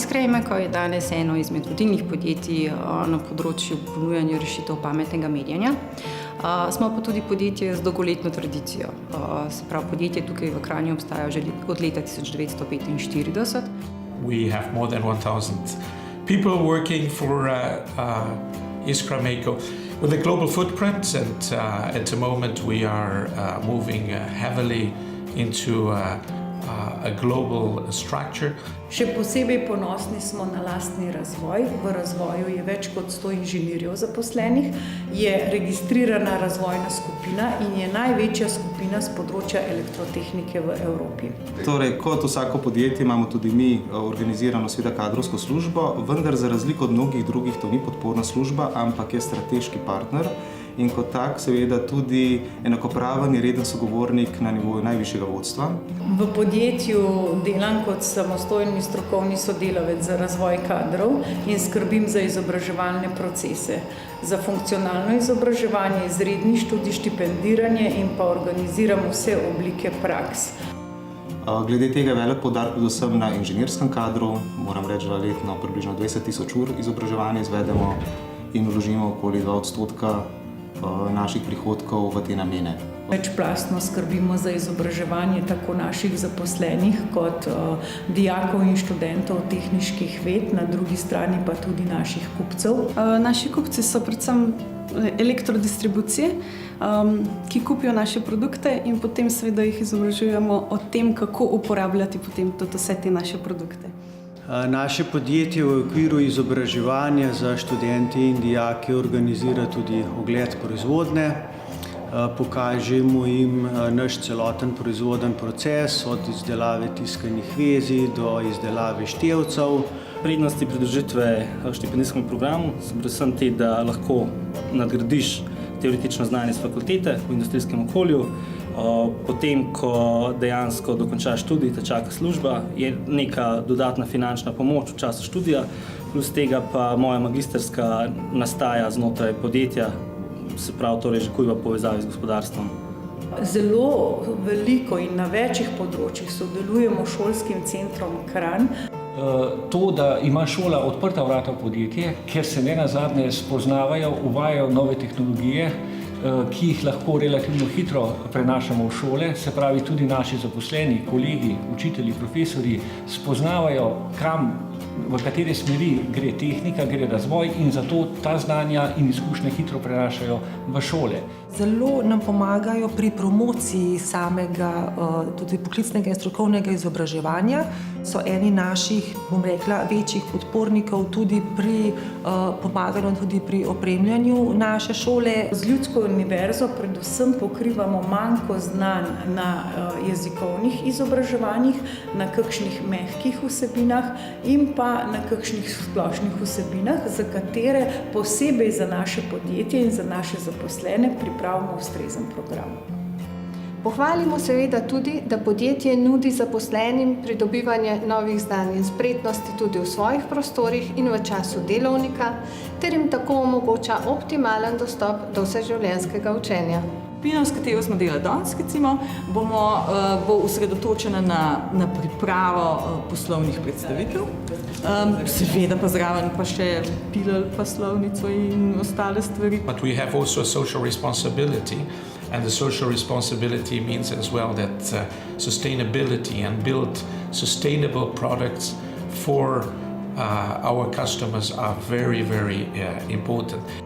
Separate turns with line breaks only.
Krejmeko je danes eno izmed vodilnih podjetij na področju ponujanja rešitev pametnega merjenja. Smo pa tudi podjetje z dolgoletno tradicijo. Se pravi, podjetje tukaj v Kranju obstaja že od leta 1945.
We have more than 1,000 people working for Iskra-Meko with a global footprint, and at the moment we are moving heavily into a global structure.
Še posebej ponosni smo na lastni razvoj. V razvoju je več kot 100 inženirjev zaposlenih, je registrirana razvojna skupina in je največja skupina z področja elektrotehnike v Evropi.
Torej, kot vsako podjetje imamo tudi mi organizirano seveda kadrovsko službo, vendar za razliko od mnogih drugih to ni podporna služba, ampak je strateški partner in kot tak seveda tudi enakopraven in reden sogovornik na nivoju najvišjega vodstva.
V podjetju delam kot samostojni strokovni sodelavec za razvoj kadrov in skrbim za izobraževalne procese, za funkcionalno izobraževanje, izredni študij, štipendiranje in pa organiziram vse oblike praks.
Glede tega je velik poudarek predvsem na inženirskem kadru. Moram reči, da letno približno 20,000 ur izobraževanja izvedemo in vložimo okoli 2% naših prihodkov v te namene.
Večplastno skrbimo za izobraževanje tako naših zaposlenih kot dijakov in študentov tehniških ved, na drugi strani pa tudi naših kupcev.
Naši kupci so predvsem elektrodistribucije, ki kupijo naše produkte in potem seveda jih izobražujemo o tem, kako uporabljati potem tudi vse te naše produkte.
Naše podjetje v okviru izobraževanja za študente in dijake organizira tudi ogled proizvodnje. Pokažemo jim naš celoten proizvoden proces, od izdelave tiskanih vezij do izdelave števcev.
Prednosti pridružitve štipendijskemu programu so predvsem te, da lahko nadgradiš teoretično znanje z fakultete v industrijskem okolju. Potem, ko dejansko dokončaš študij, te čaka služba, je neka dodatna finančna pomoč v času študija, plus tega pa moja magisterska nastaja znotraj podjetja, se pravi torej že kuj v povezavi z gospodarstvom.
Zelo veliko in na večjih področjih sodelujemo s šolskim centrom Kranj.
To, da ima šola odprta vrata v podjetje, ker se nenazadnje spoznavajo, uvajajo nove tehnologije, ki jih lahko relativno hitro prenašamo v šole, se pravi tudi naši zaposleni, kolegi, učitelji, profesorji spoznavajo, v katere smeri gre tehnika, gre razvoj in zato ta znanja in izkušnje hitro prenašajo v šole.
Zelo nam pomagajo pri promociji samega tudi poklicnega in strokovnega izobraževanja. So eni naših, bom rekla, večjih podpornikov tudi pri pomaganju tudi pri opremljanju naše šole.
Z Ljudsko univerzo predvsem pokrivamo manjko znanj na jezikovnih izobraževanjih, na kakšnih mehkih vsebinah in pa na kakšnih splošnih vsebinah, za katere posebej za naše podjetje in za naše zaposlene pripravimo ustrezen program.
Pohvalimo seveda tudi, da podjetje nudi zaposlenim pridobivanje novih znanj in spretnosti tudi v svojih prostorih in v času delovnika, ter jim tako omogoča optimalen dostop do vseživljenjskega učenja.
Skupina, s katero smo delali danes, recimo, bo osredotočena na pripravo poslovnih predstavitev. Seveda pa zraven pa še pilali poslovnico in ostale stvari.
But we have also a social responsibility, and the social responsibility means as well that sustainability and build sustainable products for our customers are very, very important.